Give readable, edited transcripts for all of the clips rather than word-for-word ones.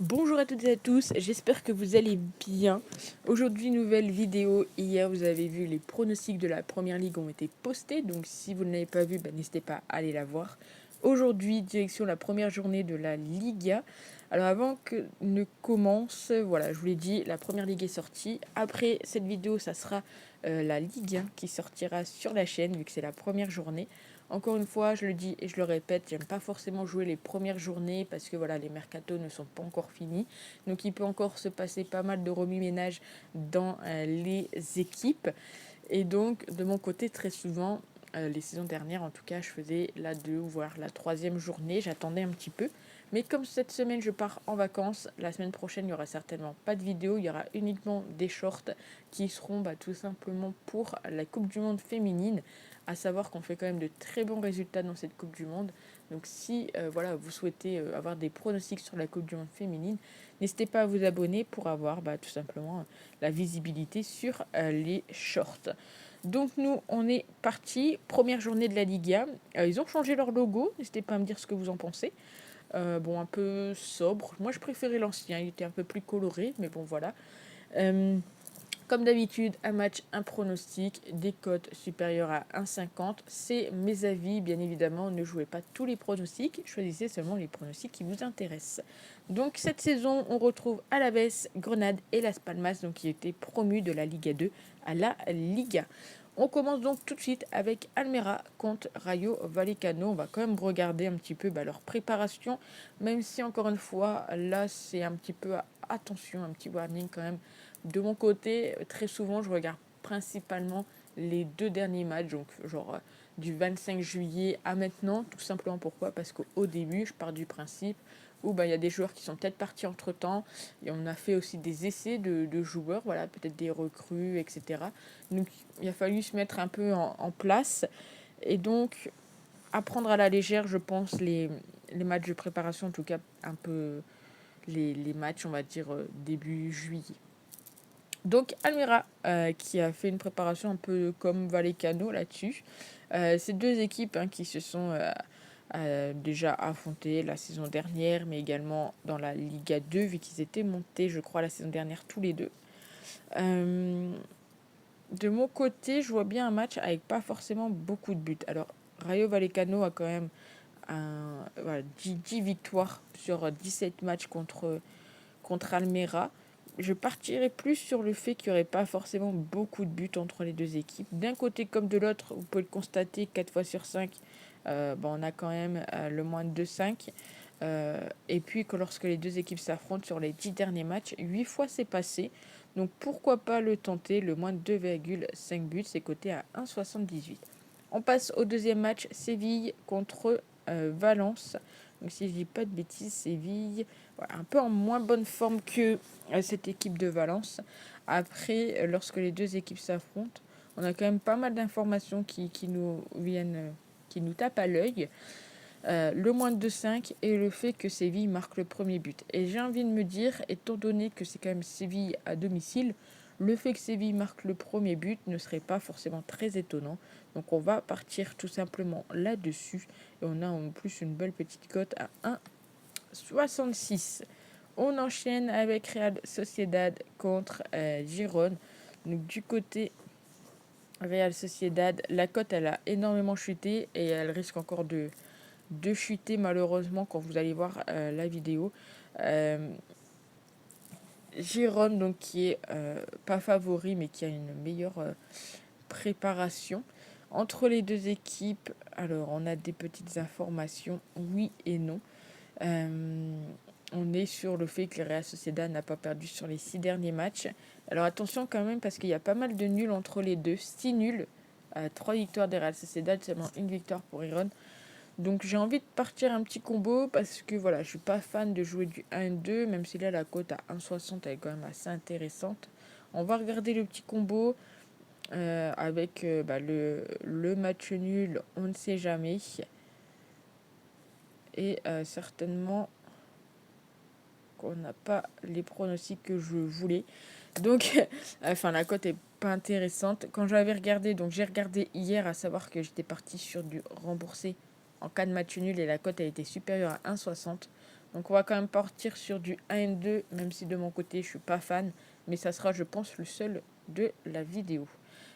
Bonjour à toutes et à tous, j'espère que vous allez bien. Aujourd'hui, nouvelle vidéo. Hier, vous avez vu les pronostics de la Première Ligue ont été postés, donc si vous ne l'avez pas vu, n'hésitez pas à aller la voir. Aujourd'hui, direction la première journée de la Liga. Alors avant que ne commence, voilà, je vous l'ai dit, la Première Ligue est sortie. Après cette vidéo, ça sera la Ligue 1 qui sortira sur la chaîne, vu que c'est la première journée. Encore une fois, je le dis et je le répète, j'aime pas forcément jouer les premières journées parce que voilà, les mercatos ne sont pas encore finis. Donc il peut encore se passer pas mal de remue-ménage dans les équipes. Et donc de mon côté, très souvent, les saisons dernières en tout cas, je faisais la 2 voire la troisième journée, j'attendais un petit peu. Mais comme cette semaine je pars en vacances, la semaine prochaine il n'y aura certainement pas de vidéo, il y aura uniquement des shorts qui seront tout simplement pour la Coupe du Monde féminine. À savoir qu'on fait quand même de très bons résultats dans cette Coupe du Monde. Donc si voilà, vous souhaitez avoir des pronostics sur la Coupe du Monde féminine, n'hésitez pas à vous abonner pour avoir tout simplement la visibilité sur les shorts. Donc nous, on est parti. Première journée de la Liga. Ils ont changé leur logo. N'hésitez pas à me dire ce que vous en pensez. Bon, un peu sobre. Moi, je préférais l'ancien. Il était un peu plus coloré, mais bon, voilà. Euh, Comme d'habitude, un match, un pronostic, des cotes supérieures à 1,50. C'est mes avis, bien évidemment. Ne jouez pas tous les pronostics. Choisissez seulement les pronostics qui vous intéressent. Donc cette saison, on retrouve Alaves, Grenade et Las Palmas, donc qui étaient promus de la Liga 2 à la Liga. On commence donc tout de suite avec Almera contre Rayo Vallecano. On va quand même regarder un petit peu leur préparation, même si encore une fois, là c'est un petit peu attention, un petit warning quand même. De mon côté, très souvent, je regarde principalement les deux derniers matchs, donc genre du 25 juillet à maintenant, tout simplement pourquoi? Parce qu'au début, je pars du principe où il y a des joueurs qui sont peut-être partis entre temps, et on a fait aussi des essais de joueurs, voilà, peut-être des recrues, etc. Donc il a fallu se mettre un peu en place, et donc apprendre à la légère, je pense, les matchs de préparation, en tout cas un peu les matchs, on va dire, début juillet. Donc Almira, qui a fait une préparation un peu comme Vallecano là-dessus. Ces deux équipes qui se sont déjà affrontées la saison dernière, mais également dans la Liga 2, vu qu'ils étaient montés, je crois, la saison dernière tous les deux. Euh, de mon côté, je vois bien un match avec pas forcément beaucoup de buts. Alors, Rayo Vallecano a quand même voilà, 10 victoires sur 17 matchs contre Almera. Je partirais plus sur le fait qu'il n'y aurait pas forcément beaucoup de buts entre les deux équipes. D'un côté comme de l'autre, vous pouvez le constater, 4 fois sur 5, on a quand même le moins de 2,5. Et puis que lorsque les deux équipes s'affrontent sur les 10 derniers matchs, 8 fois c'est passé. Donc pourquoi pas le tenter, le moins de 2,5 buts, c'est coté à 1,78. On passe au deuxième match, Séville contre Valence. Donc si je dis pas de bêtises, Séville, voilà, un peu en moins bonne forme que cette équipe de Valence. Après, lorsque les deux équipes s'affrontent, on a quand même pas mal d'informations qui nous viennent, qui nous tapent à l'œil. Le moins de 2,5 et le fait que Séville marque le premier but. Et j'ai envie de me dire, étant donné que c'est quand même Séville à domicile, le fait que Séville marque le premier but ne serait pas forcément très étonnant. Donc on va partir tout simplement là-dessus. Et on a en plus une belle petite cote à 1,66. On enchaîne avec Real Sociedad contre Girone. Donc du côté Real Sociedad, la cote elle a énormément chuté et elle risque encore de chuter malheureusement quand vous allez voir la vidéo. Euh, Girone, donc qui est pas favori mais qui a une meilleure préparation. Entre les deux équipes, alors on a des petites informations, oui et non. Euh, on est sur le fait que le Real Sociedad n'a pas perdu sur les 6 derniers matchs. Alors attention quand même parce qu'il y a pas mal de nuls entre les deux. 6 nuls, 3 victoires des Real Sociedad, seulement une victoire pour Iron. Donc j'ai envie de partir un petit combo parce que voilà, je suis pas fan de jouer du 1-2, même si là la cote à 1,60 elle est quand même assez intéressante. On va regarder le petit combo avec le match nul, on ne sait jamais. Et certainement qu'on n'a pas les pronostics que je voulais. Donc, enfin, la cote est pas intéressante. Quand j'avais regardé, donc j'ai regardé hier, à savoir que j'étais parti sur du remboursé en cas de match nul et la cote a été supérieure à 1,60. Donc on va quand même partir sur du 1-2, même si de mon côté je suis pas fan, mais ça sera je pense le seul de la vidéo.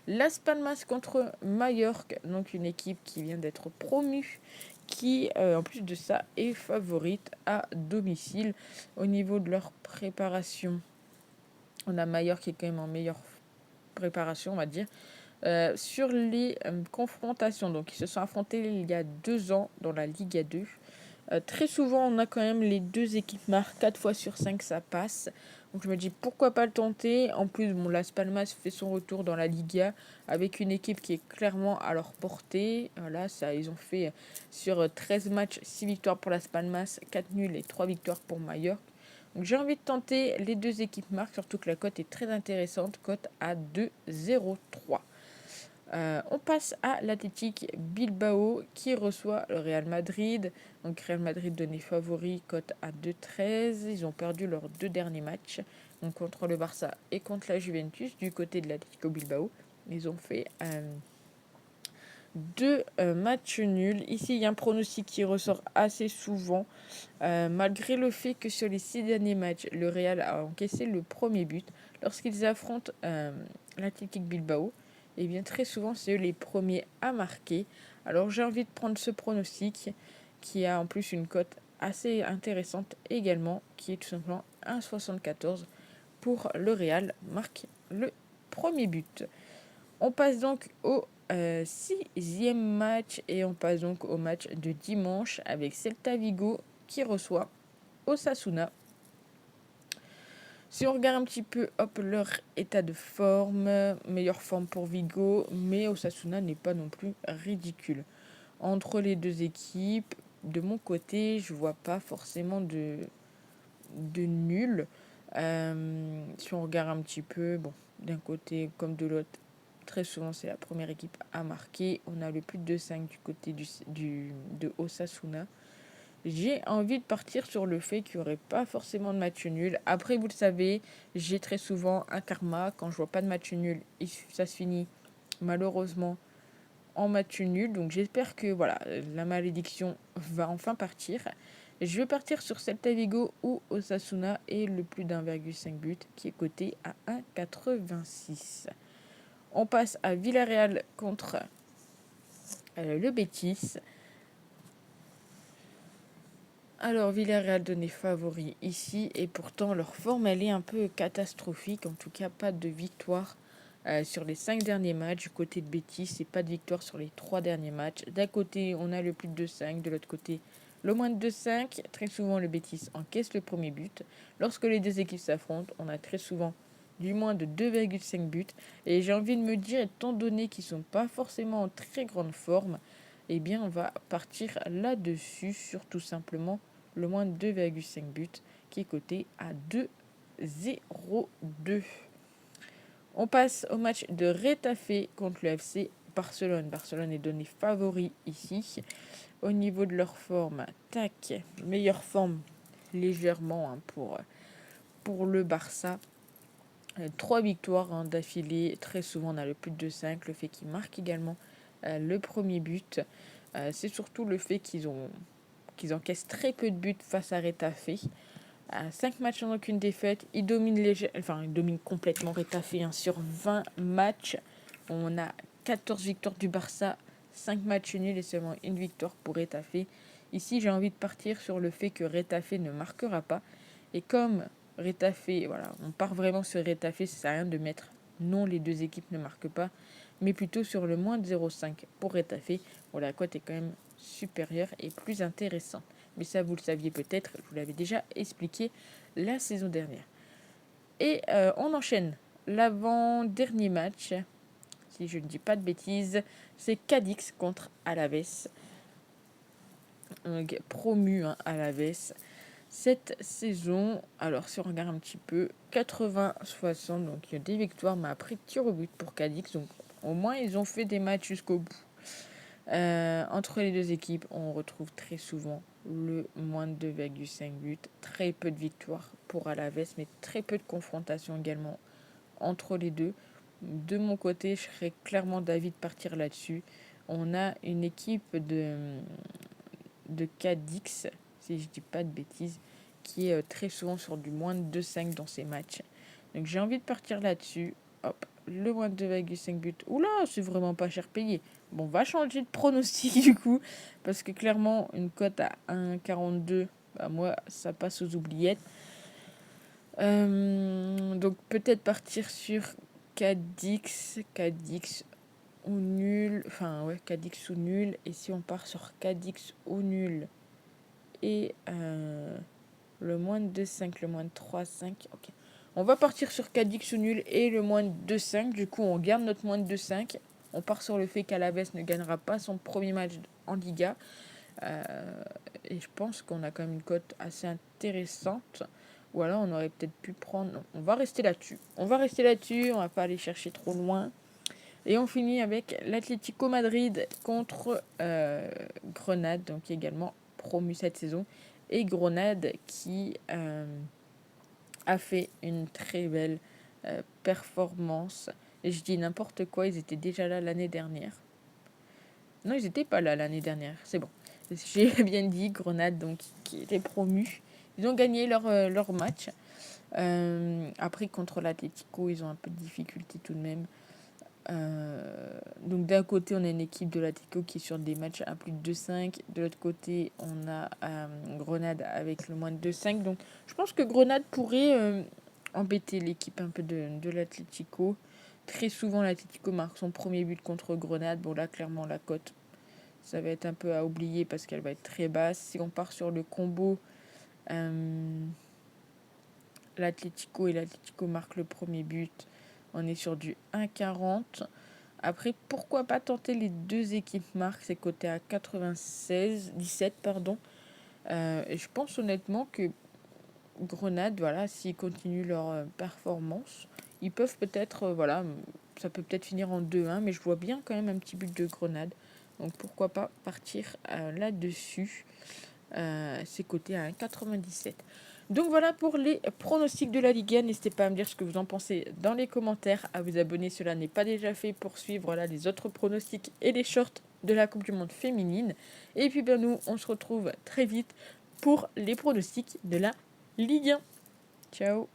Las Palmas contre Majorque, donc une équipe qui vient d'être promue, qui en plus de ça est favorite à domicile. Au niveau de leur préparation, on a Majorque qui est quand même en meilleure préparation, on va dire. Sur les confrontations, donc ils se sont affrontés il y a 2 ans dans la Liga 2. Très souvent, on a quand même les deux équipes marquent 4 fois sur 5, ça passe. Donc je me dis pourquoi pas le tenter. En plus, bon, Las Palmas fait son retour dans la Liga avec une équipe qui est clairement à leur portée. Voilà, ça, ils ont fait sur 13 matchs 6 victoires pour Las Palmas, 4 nuls et 3 victoires pour Mallorca. Donc j'ai envie de tenter les deux équipes marques, surtout que la cote est très intéressante, cote à 2,03. On passe à l'Athletic Bilbao qui reçoit le Real Madrid. Donc Real Madrid donné favori, cote à 2,13. Ils ont perdu leurs 2 derniers matchs, donc contre le Barça et contre la Juventus. Du côté de l'Athletic Bilbao, ils ont fait 2 matchs nuls. Ici, il y a un pronostic qui ressort assez souvent, malgré le fait que sur les 6 derniers matchs, le Real a encaissé le premier but. Lorsqu'ils affrontent l'Athletic Bilbao, et bien très souvent, c'est eux les premiers à marquer. Alors j'ai envie de prendre ce pronostic qui a en plus une cote assez intéressante également, qui est tout simplement 1,74 pour le Real marque le premier but. On passe donc au 6e match et on passe donc au match de dimanche avec Celta Vigo qui reçoit Osasuna. Si on regarde un petit peu leur état de forme, meilleure forme pour Vigo, mais Osasuna n'est pas non plus ridicule. Entre les deux équipes, de mon côté, je vois pas forcément de nul. Si on regarde un petit peu, bon, d'un côté comme de l'autre, très souvent c'est la première équipe à marquer. On a le plus de 5 du côté de Osasuna. J'ai envie de partir sur le fait qu'il n'y aurait pas forcément de match nul. Après, vous le savez, j'ai très souvent un karma. Quand je vois pas de match nul, ça se finit malheureusement en match nul. Donc j'espère que voilà, la malédiction va enfin partir. Je vais partir sur Celta Vigo ou Osasuna et le plus d'1,5 but qui est coté à 1,86. On passe à Villarreal contre le Betis. Alors, Villarreal donné favori ici, et pourtant leur forme elle est un peu catastrophique, en tout cas pas de victoire sur les 5 derniers matchs. Du côté de Betis, et pas de victoire sur les 3 derniers matchs. D'un côté, on a le plus de 5, de l'autre côté, le moins de 5. Très souvent, le Betis encaisse le premier but. Lorsque les deux équipes s'affrontent, on a très souvent du moins de 2,5 buts. Et j'ai envie de me dire, étant donné qu'ils ne sont pas forcément en très grande forme, eh bien on va partir là-dessus sur tout simplement le moins de 2,5 buts qui est coté à 2,02. On passe au match de Retafe contre le FC Barcelone. Barcelone est donné favori ici. Au niveau de leur forme, tac, meilleure forme légèrement pour le Barça. 3 victoires d'affilée. Très souvent, on a le plus de 5. Le fait qu'ils marquent également le premier but. C'est surtout le fait qu'ils encaissent très peu de buts face à Retafe. 5 matchs sans aucune défaite. Ils dominent complètement Retafe. Sur 20 matchs, on a 14 victoires du Barça, 5 matchs nuls et seulement une victoire pour Retafe. Ici, j'ai envie de partir sur le fait que Retafe ne marquera pas. Et comme Retafe, voilà, on part vraiment sur Retafe, ça sert à rien de mettre non, les deux équipes ne marquent pas, mais plutôt sur le moins de 0,5 pour Retafe. Bon, la cote est quand même supérieure et plus intéressante. Mais ça, vous le saviez peut-être, je vous l'avais déjà expliqué la saison dernière. Et on enchaîne l'avant-dernier match, si je ne dis pas de bêtises, c'est Cadix contre Alaves. Donc, promu Alaves cette saison. Alors si on regarde un petit peu, 80-60, donc il y a des victoires, mais après tir au but pour Cadix. Donc au moins ils ont fait des matchs jusqu'au bout. Entre les deux équipes, on retrouve très souvent le moins de 2,5 buts. Très peu de victoires pour Alaves, mais très peu de confrontations également entre les deux. De mon côté, je serais clairement d'avis de partir là-dessus. On a une équipe de Cadix si je dis pas de bêtises, qui est très souvent sur du moins de 2,5 dans ses matchs. Donc j'ai envie de partir là-dessus. Hop, le moins de 2,5 buts. Oula, c'est vraiment pas cher payé. Bon, on va changer de pronostic du coup, parce que clairement, une cote à 1,42, bah moi, ça passe aux oubliettes. Donc peut-être partir sur Cadix ou nul. Enfin, ouais, Cadix ou nul. Et si on part sur Cadix ou nul et le moins de 2,5, le moins de 3,5, ok. On va partir sur Cadix ou nul et le moins de 2,5. Du coup, on garde notre moins de 2,5. On part sur le fait qu'Alaves ne gagnera pas son premier match en Liga. Et je pense qu'on a quand même une cote assez intéressante. Ou alors, on aurait peut-être pu prendre... Non, on va rester là-dessus. On va va pas aller chercher trop loin. Et on finit avec l'Atlético Madrid contre Grenade, donc également promu cette saison. Et Grenade qui a fait une très belle performance. Et je dis n'importe quoi, ils étaient déjà là l'année dernière. Non, ils n'étaient pas là l'année dernière, c'est bon. J'ai bien dit, Grenade, donc, qui était promu. Ils ont gagné leur match. Après, contre l'Atlético, ils ont un peu de difficulté tout de même. Donc d'un côté, on a une équipe de l'Atlético qui est sur des matchs à plus de 2,5. De l'autre côté, on a Grenade avec le moins de 2,5. Donc je pense que Grenade pourrait embêter l'équipe un peu de l'Atlético. Très souvent, l'Atlético marque son premier but contre Grenade. Bon là, clairement, la cote, ça va être un peu à oublier parce qu'elle va être très basse. Si on part sur le combo, l'Atlético et l'Atlético marquent le premier but, on est sur du 1,40. Après, pourquoi pas tenter les deux équipes marques, c'est coté à 17 pardon. Et je pense honnêtement que Grenade, voilà, s'ils continuent leur performance, ils peuvent peut-être, voilà, ça peut peut-être finir en 2-1, mais je vois bien quand même un petit but de Grenade. Donc pourquoi pas partir là-dessus. C'est coté à 1,97. Donc voilà pour les pronostics de la Ligue 1. N'hésitez pas à me dire ce que vous en pensez dans les commentaires, à vous abonner si cela n'est pas déjà fait pour suivre là, les autres pronostics et les shorts de la Coupe du Monde féminine. Et puis ben, nous, on se retrouve très vite pour les pronostics de la Ligue 1. Ciao.